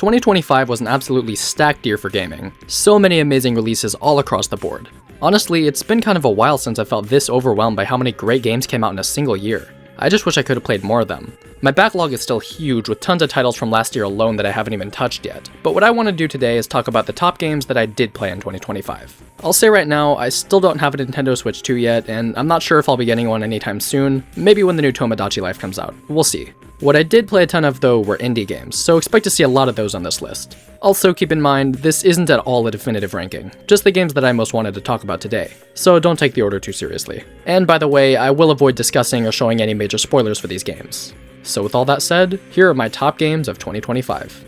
2025 was an absolutely stacked year for gaming. So many amazing releases all across the board. Honestly, it's been kind of a while since I felt this overwhelmed by how many great games came out in a single year. I just wish I could have played more of them. My backlog is still huge, with tons of titles from last year alone that I haven't even touched yet. But what I want to do today is talk about the top games that I did play in 2025. I'll say right now, I still don't have a Nintendo Switch 2 yet, and I'm not sure if I'll be getting one anytime soon, maybe when the new Tomodachi Life comes out. We'll see. What I did play a ton of though were indie games, so expect to see a lot of those on this list. Also keep in mind, this isn't at all a definitive ranking, just the games that I most wanted to talk about today, so don't take the order too seriously. And by the way, I will avoid discussing or showing any major spoilers for these games. So with all that said, here are my top games of 2025.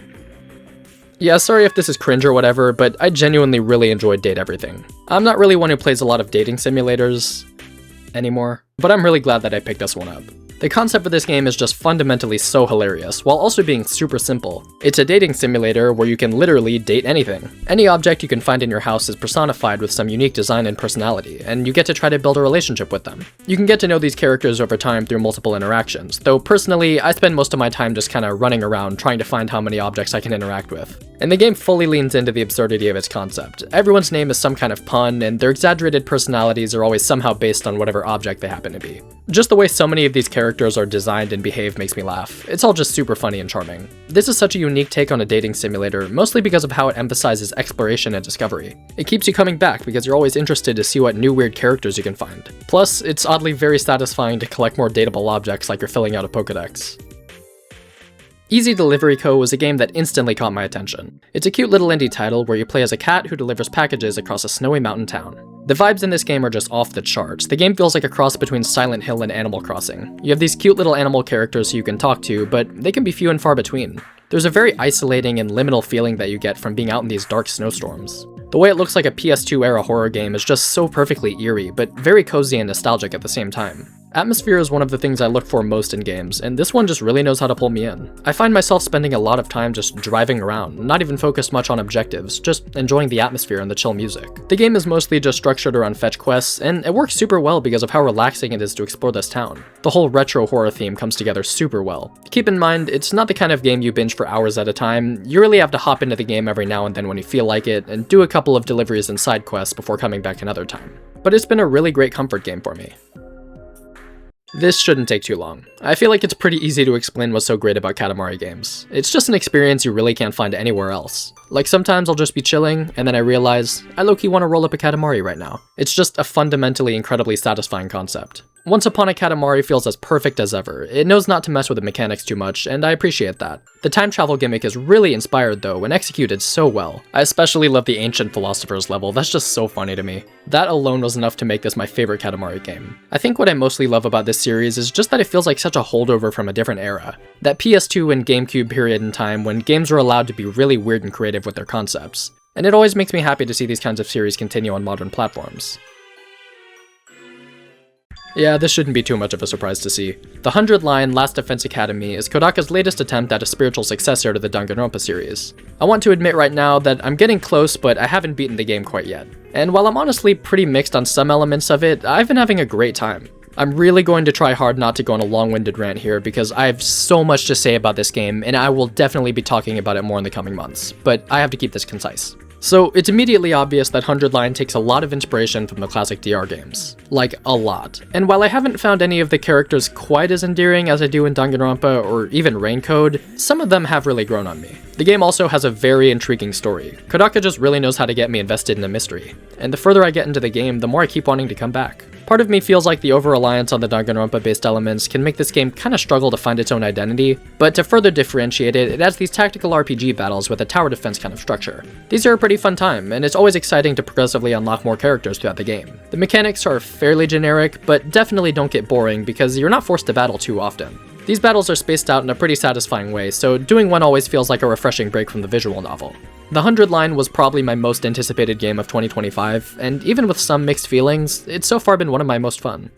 Yeah, sorry if this is cringe or whatever, but I genuinely really enjoyed Date Everything. I'm not really one who plays a lot of dating simulators anymore, but I'm really glad that I picked this one up. The concept for this game is just fundamentally so hilarious, while also being super simple. It's a dating simulator where you can literally date anything. Any object you can find in your house is personified with some unique design and personality, and you get to try to build a relationship with them. You can get to know these characters over time through multiple interactions, though personally, I spend most of my time just kinda running around trying to find how many objects I can interact with. And the game fully leans into the absurdity of its concept. Everyone's name is some kind of pun, and their exaggerated personalities are always somehow based on whatever object they happen to be. Just the way so many of these characters are designed and behave makes me laugh. It's all just super funny and charming. This is such a unique take on a dating simulator, mostly because of how it emphasizes exploration and discovery. It keeps you coming back because you're always interested to see what new weird characters you can find. Plus, it's oddly very satisfying to collect more dateable objects like you're filling out a Pokédex. Easy Delivery Co. was a game that instantly caught my attention. It's a cute little indie title where you play as a cat who delivers packages across a snowy mountain town. The vibes in this game are just off the charts. The game feels like a cross between Silent Hill and Animal Crossing. You have these cute little animal characters who you can talk to, but they can be few and far between. There's a very isolating and liminal feeling that you get from being out in these dark snowstorms. The way it looks like a PS2 era horror game is just so perfectly eerie, but very cozy and nostalgic at the same time. Atmosphere is one of the things I look for most in games, and this one just really knows how to pull me in. I find myself spending a lot of time just driving around, not even focused much on objectives, just enjoying the atmosphere and the chill music. The game is mostly just structured around fetch quests, and it works super well because of how relaxing it is to explore this town. The whole retro horror theme comes together super well. Keep in mind, it's not the kind of game you binge for hours at a time. You really have to hop into the game every now and then when you feel like it, and do a couple of deliveries and side quests before coming back another time. But it's been a really great comfort game for me. This shouldn't take too long. I feel like it's pretty easy to explain what's so great about Katamari games. It's just an experience you really can't find anywhere else. Like sometimes I'll just be chilling, and then I realize, I low-key want to roll up a Katamari right now. It's just a fundamentally incredibly satisfying concept. Once Upon a Katamari feels as perfect as ever. It knows not to mess with the mechanics too much, and I appreciate that. The time travel gimmick is really inspired though, and executed so well. I especially love the Ancient Philosophers level, that's just so funny to me. That alone was enough to make this my favorite Katamari game. I think what I mostly love about this series is just that it feels like such a holdover from a different era. That PS2 and GameCube period in time when games were allowed to be really weird and creative with their concepts. And it always makes me happy to see these kinds of series continue on modern platforms. Yeah, this shouldn't be too much of a surprise to see. The 100-line Last Defense Academy is Kodaka's latest attempt at a spiritual successor to the Danganronpa series. I want to admit right now that I'm getting close, but I haven't beaten the game quite yet. And while I'm honestly pretty mixed on some elements of it, I've been having a great time. I'm really going to try hard not to go on a long-winded rant here because I have so much to say about this game, and I will definitely be talking about it more in the coming months, but I have to keep this concise. So, it's immediately obvious that 100-line takes a lot of inspiration from the classic DR games. Like, a lot. And while I haven't found any of the characters quite as endearing as I do in Danganronpa or even Raincode, some of them have really grown on me. The game also has a very intriguing story. Kodaka just really knows how to get me invested in a mystery. And the further I get into the game, the more I keep wanting to come back. Part of me feels like the over-reliance on the Danganronpa-based elements can make this game kinda struggle to find its own identity, but to further differentiate it, it adds these tactical RPG battles with a tower defense kind of structure. These are a pretty fun time, and it's always exciting to progressively unlock more characters throughout the game. The mechanics are fairly generic, but definitely don't get boring because you're not forced to battle too often. These battles are spaced out in a pretty satisfying way, so doing one always feels like a refreshing break from the visual novel. The 100-line was probably my most anticipated game of 2025, and even with some mixed feelings, it's so far been one of my most fun.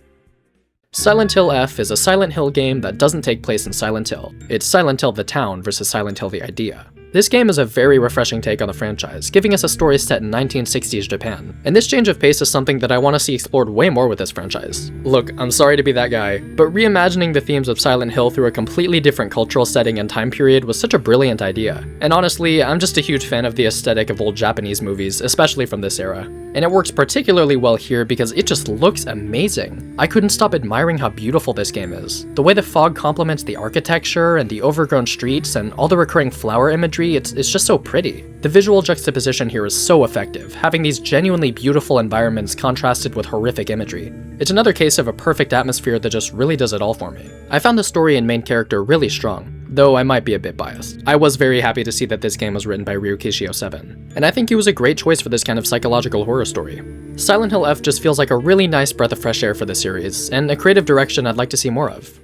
Silent Hill F is a Silent Hill game that doesn't take place in Silent Hill. It's Silent Hill the town versus Silent Hill the idea. This game is a very refreshing take on the franchise, giving us a story set in 1960s Japan. And this change of pace is something that I want to see explored way more with this franchise. Look, I'm sorry to be that guy, but reimagining the themes of Silent Hill through a completely different cultural setting and time period was such a brilliant idea. And honestly, I'm just a huge fan of the aesthetic of old Japanese movies, especially from this era. And it works particularly well here because it just looks amazing. I couldn't stop admiring how beautiful this game is. The way the fog complements the architecture and the overgrown streets and all the recurring flower imagery, it's just so pretty. The visual juxtaposition here is so effective, having these genuinely beautiful environments contrasted with horrific imagery. It's another case of a perfect atmosphere that just really does it all for me. I found the story and main character really strong, though I might be a bit biased. I was very happy to see that this game was written by Ryukishi 07, and I think he was a great choice for this kind of psychological horror story. Silent Hill F just feels like a really nice breath of fresh air for the series, and a creative direction I'd like to see more of.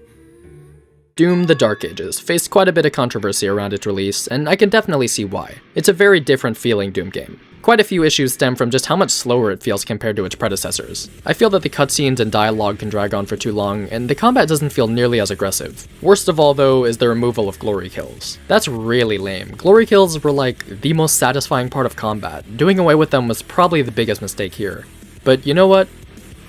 Doom: The Dark Ages faced quite a bit of controversy around its release, and I can definitely see why. It's a very different feeling Doom game. Quite a few issues stem from just how much slower it feels compared to its predecessors. I feel that the cutscenes and dialogue can drag on for too long, and the combat doesn't feel nearly as aggressive. Worst of all though is the removal of glory kills. That's really lame. Glory kills were like the most satisfying part of combat. Doing away with them was probably the biggest mistake here. But you know what?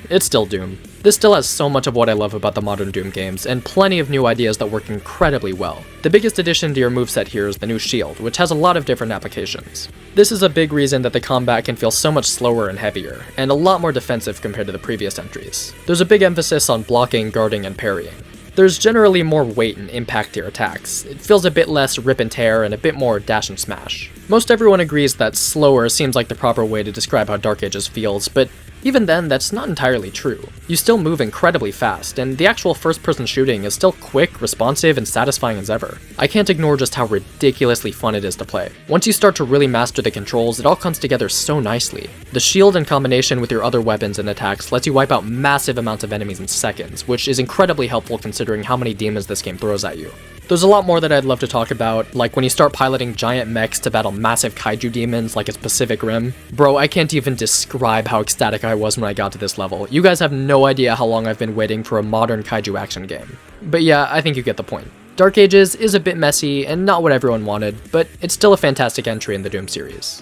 It's still Doom. This still has so much of what I love about the modern Doom games, and plenty of new ideas that work incredibly well. The biggest addition to your moveset here is the new shield, which has a lot of different applications. This is a big reason that the combat can feel so much slower and heavier, and a lot more defensive compared to the previous entries. There's a big emphasis on blocking, guarding, and parrying. There's generally more weight and impact to your attacks. It feels a bit less rip and tear and a bit more dash and smash. Most everyone agrees that slower seems like the proper way to describe how Dark Ages feels, but even then, that's not entirely true. You still move incredibly fast, and the actual first-person shooting is still quick, responsive, and satisfying as ever. I can't ignore just how ridiculously fun it is to play. Once you start to really master the controls, it all comes together so nicely. The shield in combination with your other weapons and attacks lets you wipe out massive amounts of enemies in seconds, which is incredibly helpful considering how many demons this game throws at you. There's a lot more that I'd love to talk about, like when you start piloting giant mechs to battle massive kaiju demons like it's Pacific Rim. Bro, I can't even describe how ecstatic I was when I got to this level. You guys have no idea how long I've been waiting for a modern kaiju action game. But yeah, I think you get the point. Dark Ages is a bit messy and not what everyone wanted, but it's still a fantastic entry in the Doom series.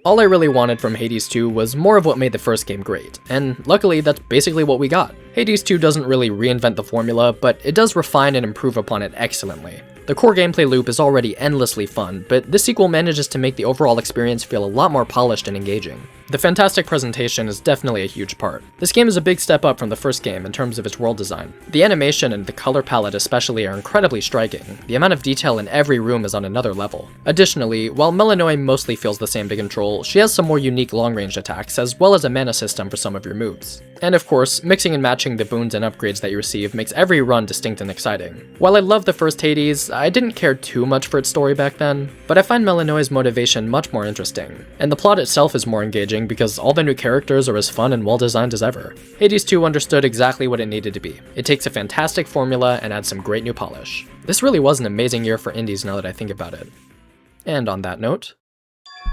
All I really wanted from Hades 2 was more of what made the first game great, and luckily that's basically what we got. Hades 2 doesn't really reinvent the formula, but it does refine and improve upon it excellently. The core gameplay loop is already endlessly fun, but this sequel manages to make the overall experience feel a lot more polished and engaging. The fantastic presentation is definitely a huge part. This game is a big step up from the first game in terms of its world design. The animation and the color palette especially are incredibly striking. The amount of detail in every room is on another level. Additionally, while Melanoe mostly feels the same to control, she has some more unique long-range attacks, as well as a mana system for some of your moves. And of course, mixing and matching the boons and upgrades that you receive makes every run distinct and exciting. While I love the first Hades, I didn't care too much for its story back then, but I find Melanoe's motivation much more interesting. And the plot itself is more engaging because all the new characters are as fun and well designed as ever. Hades 2 understood exactly what it needed to be. It takes a fantastic formula and adds some great new polish. This really was an amazing year for indies now that I think about it. And on that note,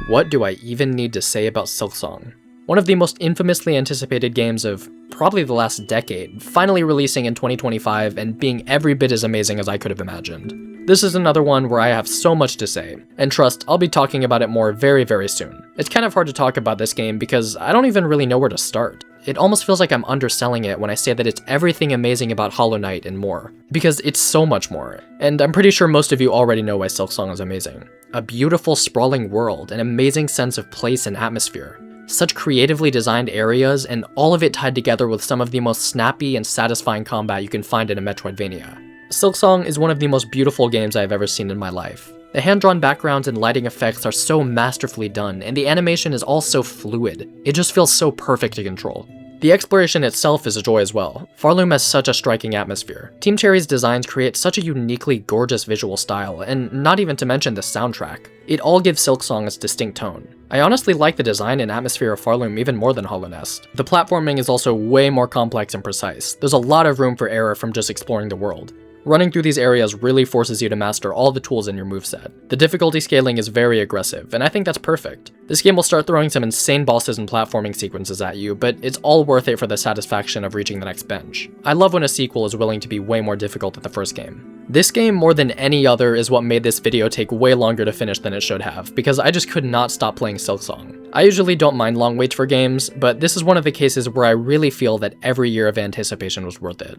what do I even need to say about Silksong? One of the most infamously anticipated games of probably the last decade, finally releasing in 2025 and being every bit as amazing as I could have imagined. This is another one where I have so much to say, and trust, I'll be talking about it more very, very soon. It's kind of hard to talk about this game because I don't even really know where to start. It almost feels like I'm underselling it when I say that it's everything amazing about Hollow Knight and more, because it's so much more. And I'm pretty sure most of you already know why Silksong is amazing. A beautiful, sprawling world, an amazing sense of place and atmosphere. Such creatively designed areas, and all of it tied together with some of the most snappy and satisfying combat you can find in a Metroidvania. Silksong is one of the most beautiful games I have ever seen in my life. The hand-drawn backgrounds and lighting effects are so masterfully done, and the animation is all so fluid. It just feels so perfect to control. The exploration itself is a joy as well. Farloom has such a striking atmosphere. Team Cherry's designs create such a uniquely gorgeous visual style, and not even to mention the soundtrack. It all gives Silksong its distinct tone. I honestly like the design and atmosphere of Farloom even more than Hollow Nest. The platforming is also way more complex and precise. There's a lot of room for error from just exploring the world. Running through these areas really forces you to master all the tools in your moveset. The difficulty scaling is very aggressive, and I think that's perfect. This game will start throwing some insane bosses and platforming sequences at you, but it's all worth it for the satisfaction of reaching the next bench. I love when a sequel is willing to be way more difficult than the first game. This game, more than any other, is what made this video take way longer to finish than it should have, because I just could not stop playing Silksong. I usually don't mind long waits for games, but this is one of the cases where I really feel that every year of anticipation was worth it.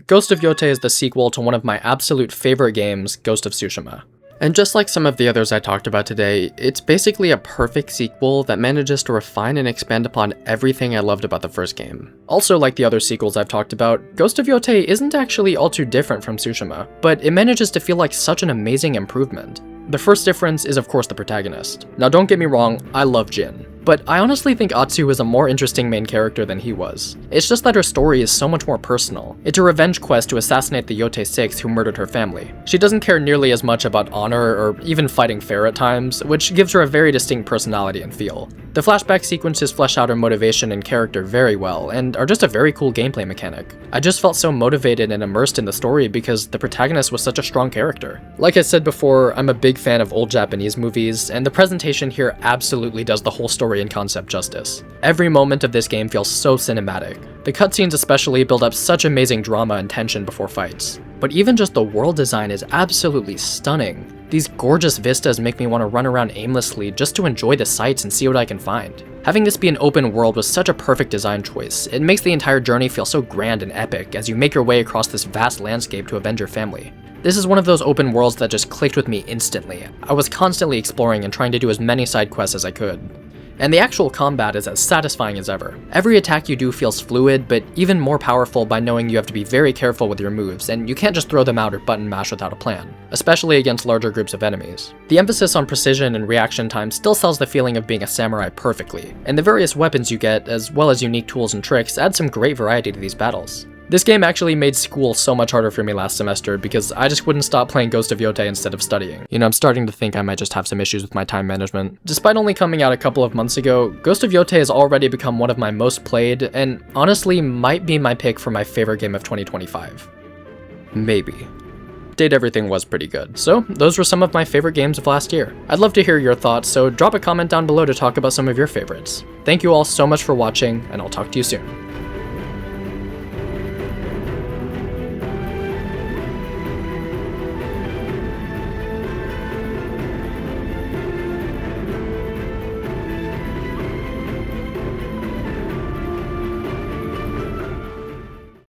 Ghost of Yōtei is the sequel to one of my absolute favorite games, Ghost of Tsushima. And just like some of the others I talked about today, it's basically a perfect sequel that manages to refine and expand upon everything I loved about the first game. Also, like the other sequels I've talked about, Ghost of Yōtei isn't actually all too different from Tsushima, but it manages to feel like such an amazing improvement. The first difference is of course the protagonist. Now don't get me wrong, I love Jin, but I honestly think Atsu is a more interesting main character than he was. It's just that her story is so much more personal. It's a revenge quest to assassinate the Yōtei 6 who murdered her family. She doesn't care nearly as much about honor or even fighting fair at times, which gives her a very distinct personality and feel. The flashback sequences flesh out her motivation and character very well, and are just a very cool gameplay mechanic. I just felt so motivated and immersed in the story because the protagonist was such a strong character. Like I said before, I'm a big fan of old Japanese movies, and the presentation here absolutely does the whole story and concept justice. Every moment of this game feels so cinematic. The cutscenes especially build up such amazing drama and tension before fights. But even just the world design is absolutely stunning. These gorgeous vistas make me want to run around aimlessly just to enjoy the sights and see what I can find. Having this be an open world was such a perfect design choice. It makes the entire journey feel so grand and epic as you make your way across this vast landscape to avenge your family. This is one of those open worlds that just clicked with me instantly. I was constantly exploring and trying to do as many side quests as I could. And the actual combat is as satisfying as ever. Every attack you do feels fluid, but even more powerful by knowing you have to be very careful with your moves, and you can't just throw them out or button mash without a plan, especially against larger groups of enemies. The emphasis on precision and reaction time still sells the feeling of being a samurai perfectly, and the various weapons you get, as well as unique tools and tricks, add some great variety to these battles. This game actually made school so much harder for me last semester because I just wouldn't stop playing Ghost of Yōtei instead of studying. You know, I'm starting to think I might just have some issues with my time management. Despite only coming out a couple of months ago, Ghost of Yōtei has already become one of my most played, and honestly might be my pick for my favorite game of 2025. Maybe. Date everything was pretty good. So those were some of my favorite games of last year. I'd love to hear your thoughts, so drop a comment down below to talk about some of your favorites. Thank you all so much for watching, and I'll talk to you soon.